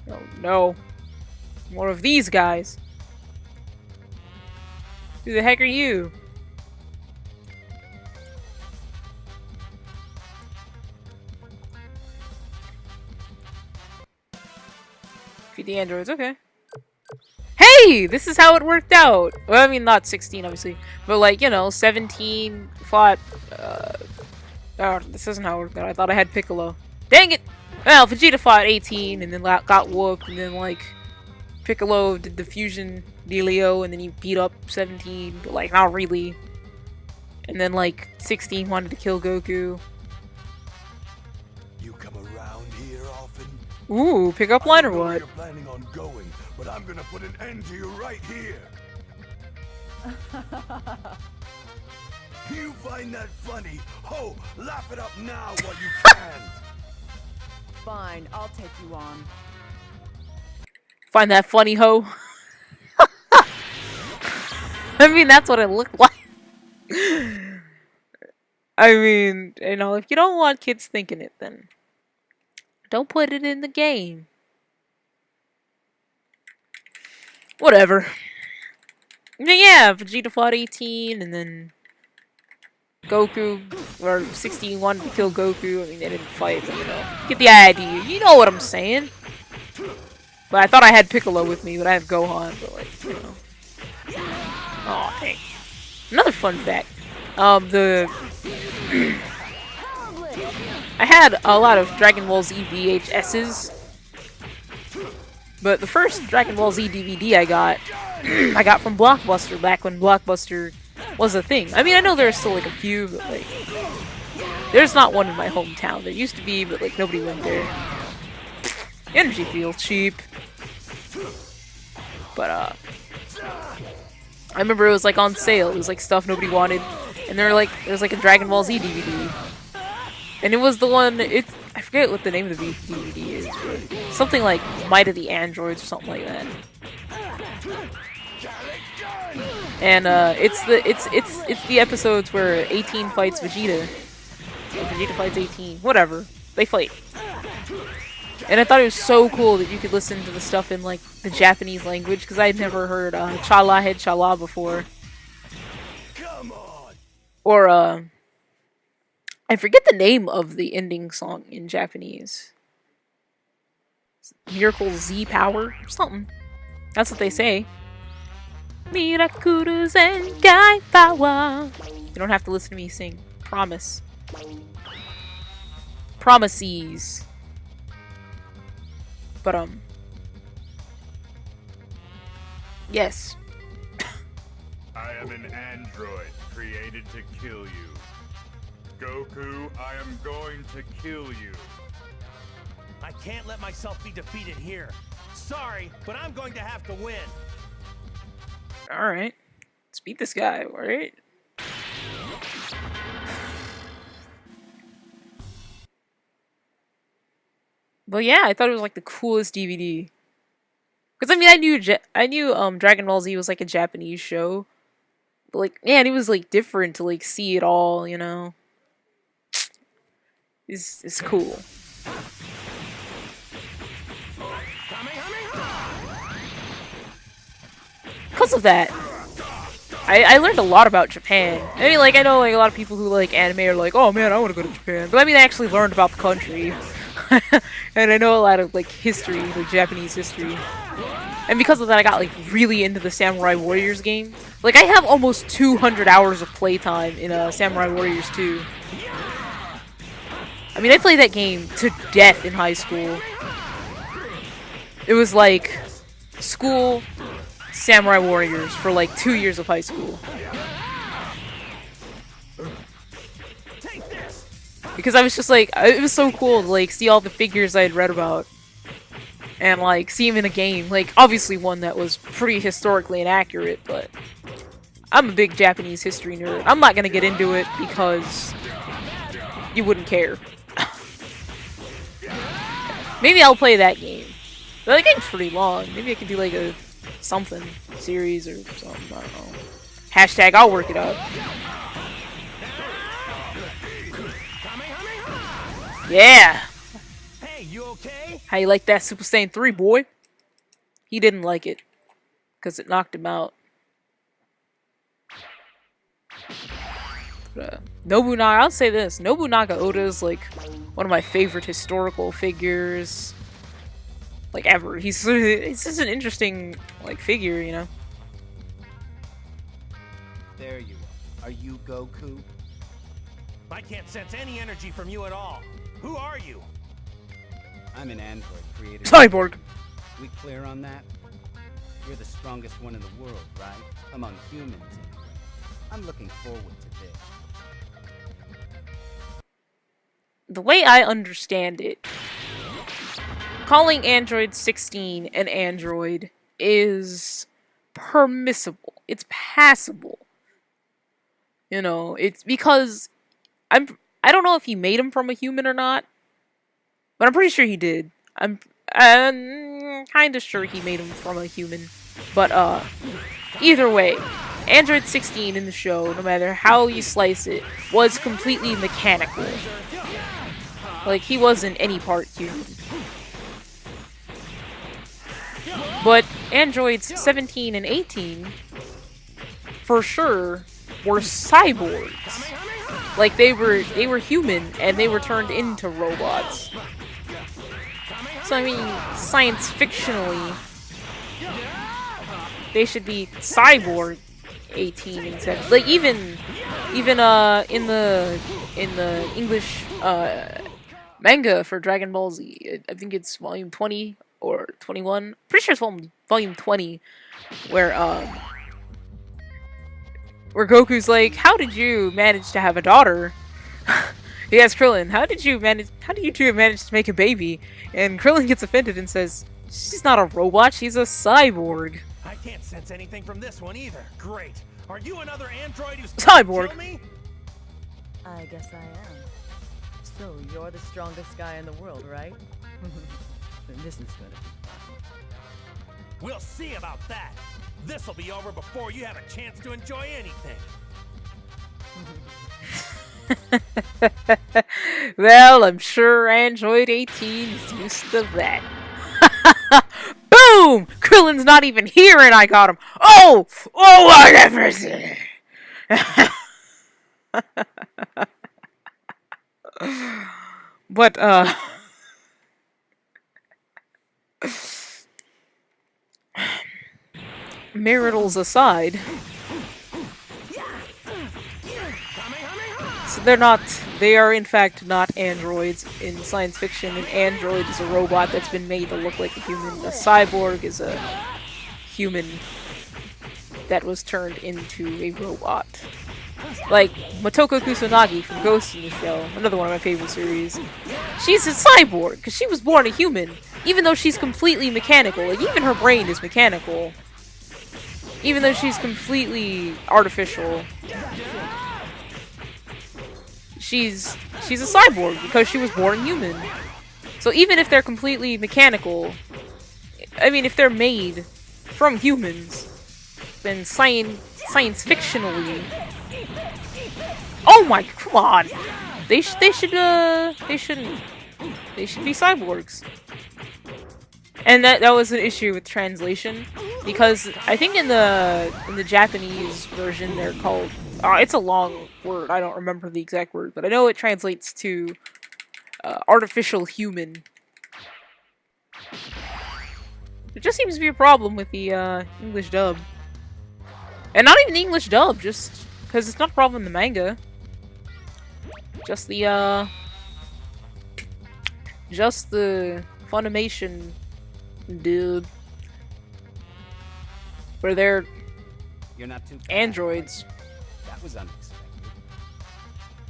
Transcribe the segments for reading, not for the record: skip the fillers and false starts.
Oh no. More of these guys. Who the heck are you? Feed the androids, okay. Hey! This is how it worked out! Well, I mean, not 16, obviously. But, like, you know, 17 fought, oh, this isn't how it worked out. I thought I had Piccolo. Dang it! Well, Vegeta fought 18, and then got whooped, and then, like, Piccolo did the fusion dealio, and then he beat up 17, but, like, not really. And then, like, 16 wanted to kill Goku. You come around here often? Ooh, pick up line or what? You're planning on going, but I'm gonna put an end to you right here. You find that funny? Ho! Laugh it up now while you can. Fine, I'll take you on. Find that funny, ho? I mean, that's what it looked like. I mean, you know, if you don't want kids thinking it, then don't put it in the game. Whatever. Yeah, Vegeta fought 18, and then Goku, or 16 wanted to kill Goku. I mean, they didn't fight, but, you know, get the idea. You know what I'm saying. But I thought I had Piccolo with me, but I have Gohan, but, like, you know. Aw, dang. Another fun fact. I had a lot of Dragon Ball Z VHSs, but the first Dragon Ball Z DVD I got from Blockbuster back when Blockbuster was a thing. I mean, I know there's still like a few, but like, there's not one in my hometown. There used to be, but like nobody went there. Energy feels cheap, but I remember it was like on sale. It was like stuff nobody wanted, and there was like a Dragon Ball Z DVD, and it was the one. I forget what the name of the DVD is, but something like Might of the Androids or something like that. And it's the episodes where 18 fights Vegeta. Or Vegeta fights 18. Whatever. They fight. And I thought it was so cool that you could listen to the stuff in, like, the Japanese language, because I had never heard Chala Head Chala before. Come on. Or, I forget the name of the ending song in Japanese. Miracle Z Power? Or something. That's what they say. Miracle Zenkai Power. You don't have to listen to me sing. Promise. Promises. But, yes. I am an android created to kill you. Goku, I am going to kill you. I can't let myself be defeated here. Sorry, but I'm going to have to win. Alright. Let's beat this guy, alright? But yeah, I thought it was like the coolest DVD. Because I mean, I knew Dragon Ball Z was like a Japanese show. But like, man, it was like different to like see it all, you know. It's cool. Because of that, I learned a lot about Japan. I mean, like, I know like a lot of people who like anime are like, oh man, I want to go to Japan. But I mean, I actually learned about the country. And I know a lot of like history, like Japanese history. And because of that, I got like really into the Samurai Warriors game. Like, I have almost 200 hours of playtime in Samurai Warriors 2. I mean, I played that game to death in high school. It was like school, Samurai Warriors for like 2 years of high school. Because I was just like, it was so cool to like see all the figures I had read about. And like, see them in a game. Like, obviously one that was pretty historically inaccurate, but I'm a big Japanese history nerd. I'm not gonna get into it because you wouldn't care. Maybe I'll play that game. But that game's pretty long. Maybe I could do like a something series or something. I don't know. Hashtag I'll work it out. Yeah. Hey, you okay? How you like that Super Saiyan 3, boy? He didn't like it. Because it knocked him out. Nobunaga, I'll say this. Nobunaga Oda is, like, one of my favorite historical figures. Like, ever. He's just an interesting, like, figure, you know? There you are. Are you Goku? I can't sense any energy from you at all. Who are you? I'm an android created. Cyborg! We clear on that? You're the strongest one in the world, right? Among humans, anyway. I'm looking forward to this. The way I understand it, calling Android 16 an android is permissible. It's passable. You know, it's because I don't know if he made him from a human or not, but I'm pretty sure he did. I'm kind of sure he made him from a human. But either way, Android 16 in the show, no matter how you slice it, was completely mechanical. Like, he wasn't any part human. But androids 17 and 18, for sure, were cyborgs. Like, they were human, and they were turned into robots. So, I mean, science fictionally, they should be cyborg 18 instead. Like, even in the English manga for Dragon Ball Z, I think it's volume 20 or 21. Pretty sure it's volume 20, where Goku's like, "How did you manage to have a daughter?" He asks Krillin, how do you two manage to make a baby? And Krillin gets offended and says, "She's not a robot, she's a cyborg." I can't sense anything from this one either. Great. Are you another android who's Cyborg. kill me? I guess I am. So you're the strongest guy in the world, right? Then this is gonna be fun. We'll see about that. This'll be over before you have a chance to enjoy anything. Well, I'm sure Android 18 is used to that. Boom! Krillin's not even here and I got him. Oh! Oh, whatever! But, maritals aside, so they are in fact not androids in science fiction. An android is a robot that's been made to look like a human. A cyborg is a human that was turned into a robot. Like Motoko Kusanagi from Ghost in the Shell, another one of my favorite series. She's a cyborg because she was born a human, even though she's completely mechanical. Like, even her brain is mechanical. Even though she's completely artificial, she's a cyborg because she was born human. So even if they're completely mechanical, I mean, if they're made from humans, then science fictionally, oh my, come on, they should be cyborgs. And that was an issue with translation, because I think in the Japanese version they're called, it's a long word, I don't remember the exact word, but I know it translates to artificial human. There just seems to be a problem with the English dub. And not even the English dub, just because it's not a problem in the manga. Just the Funimation dub, where they're You're not too bad. androids. That was unexpected.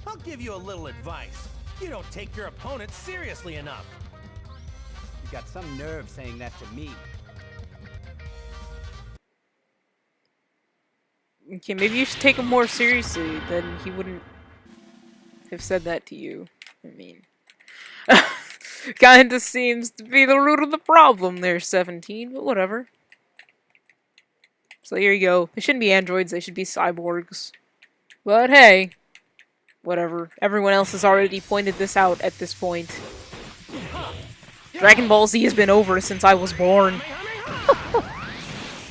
I'll give you a little advice. You don't take your opponents seriously enough. You got some nerve saying that to me. Okay, maybe you should take him more seriously, then he wouldn't have said that to you. I mean, kinda seems to be the root of the problem there, 17, but whatever. So here you go. They shouldn't be androids, they should be cyborgs. But hey, whatever. Everyone else has already pointed this out at this point. Dragon Ball Z has been over since I was born.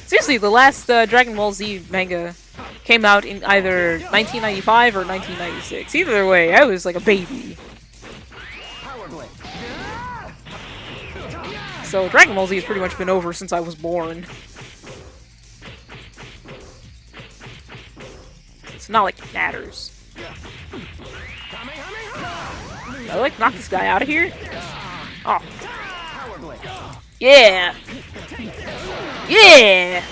Seriously, the last Dragon Ball Z manga came out in either 1995 or 1996. Either way, I was like a baby. So Dragon Ball Z has pretty much been over since I was born. It's not like it matters. I like knock this guy out of here. Oh. Yeah. Yeah.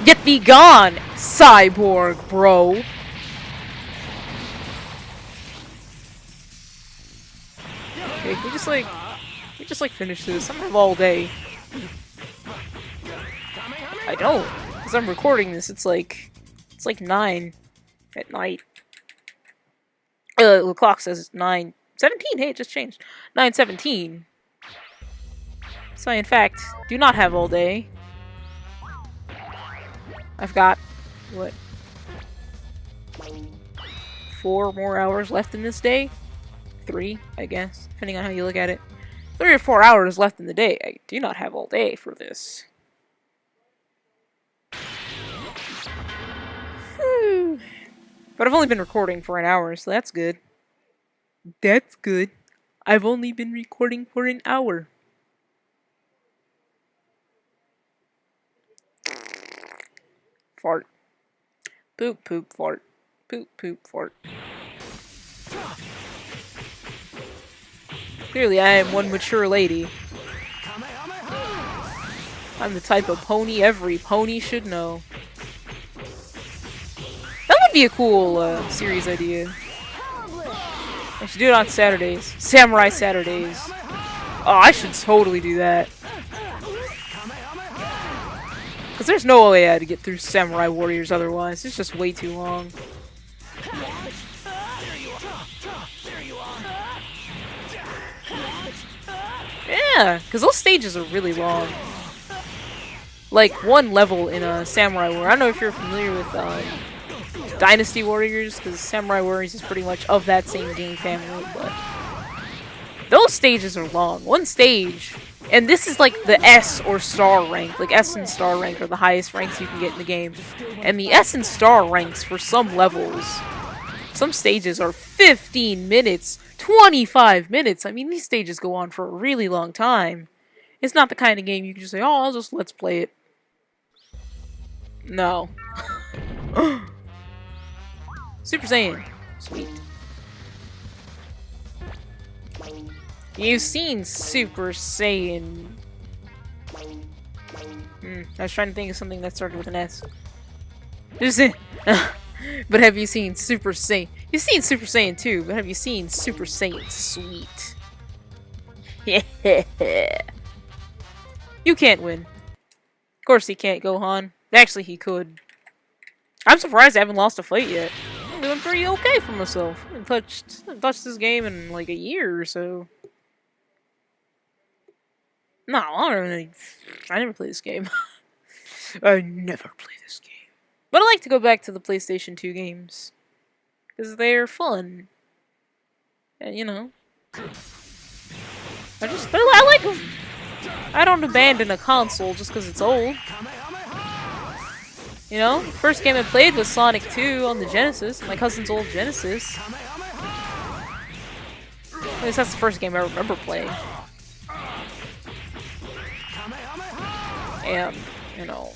Get thee gone, cyborg, bro. Okay, we just like finish this. I'm gonna have all day. I don't, because I'm recording this. It's like 9 at night. The clock says 9:17. Hey, it just changed. 9:17. So I, in fact, do not have all day. I've got, what, 4 more hours left in this day? 3, I guess, depending on how you look at it. 3 or 4 hours left in the day. I do not have all day for this. Whew. But I've only been recording for an hour, so that's good. That's good. I've only been recording for an hour. Fart. Poop, poop, fart. Poop, poop, fart. Clearly, I am one mature lady. I'm the type of pony every pony should know. That would be a cool series idea. I should do it on Saturdays. Samurai Saturdays. Oh, I should totally do that. Because there's no way I had to get through Samurai Warriors otherwise. It's just way too long. Yeah, because those stages are really long. Like, one level in a Samurai War. I don't know if you're familiar with Dynasty Warriors, because Samurai Warriors is pretty much of that same game family, but those stages are long. One stage, and this is like the S or star rank. Like, S and star rank are the highest ranks you can get in the game. And the S and star ranks for some levels, some stages are 15 minutes, 25 minutes. I mean, these stages go on for a really long time. It's not the kind of game you can just say, oh, I'll just let's play it. No. Super Saiyan. Sweet. You've seen Super Saiyan. I was trying to think of something that started with an S. But have you seen Super Saiyan? You've seen Super Saiyan 2, but have you seen Super Saiyan Sweet? Yeah. You can't win. Of course he can't, Gohan. Actually, he could. I'm surprised I haven't lost a fight yet. I'm doing pretty okay for myself. I haven't touched this game in like a year or so. No, I never play this game. I never play this game. But I like to go back to the PlayStation 2 games. Because they're fun. And, you know. I like them. I don't abandon a console just because it's old. You know, first game I played was Sonic 2 on the Genesis, my cousin's old Genesis. At least that's the first game I remember playing. And, you know,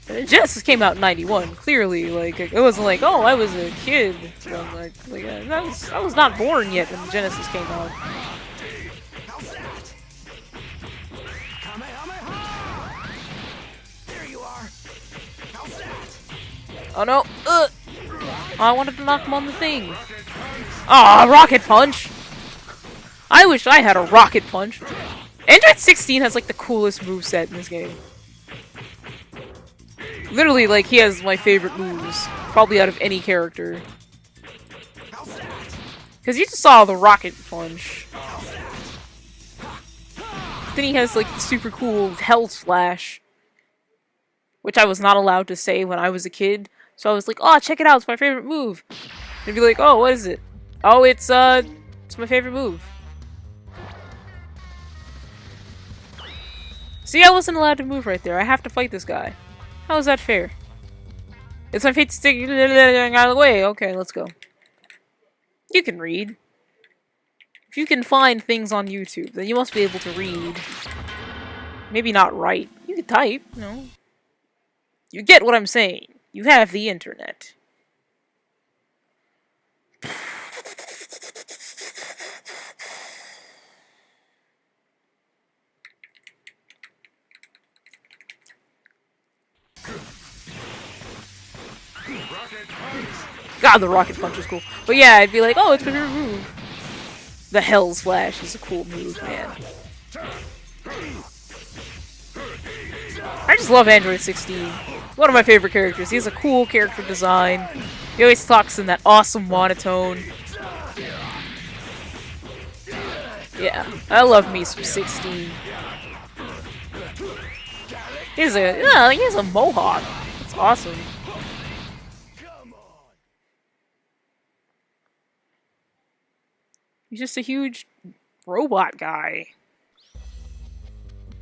Genesis came out in '91. Clearly, like, it wasn't like, oh, I was a kid. I was not born yet when Genesis came out. Oh no! Oh, I wanted to knock him on the thing. Ah, rocket punch! I wish I had a rocket punch. Android 16 has like the coolest moveset in this game. Literally, like, he has my favorite moves, probably out of any character. Because you just saw the rocket punch. Then he has like the super cool Hell Slash, which I was not allowed to say when I was a kid. So I was like, oh, check it out, it's my favorite move. They'd be like, oh, what is it? Oh, it's my favorite move. See, I wasn't allowed to move right there. I have to fight this guy. How is that fair? It's my fate to stick out of the way. Okay, let's go. You can read. If you can find things on YouTube, then you must be able to read. Maybe not write. You can type, no. You get what I'm saying. You have the internet. God, the rocket punch is cool. But yeah, I'd be like, oh, it's been removed. The Hell's Flash is a cool move, man. I just love Android 16. One of my favorite characters. He has a cool character design. He always talks in that awesome monotone. Yeah, I love me some 16. He has a mohawk. It's awesome. He's just a huge robot guy.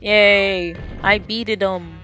Yay, I beated him.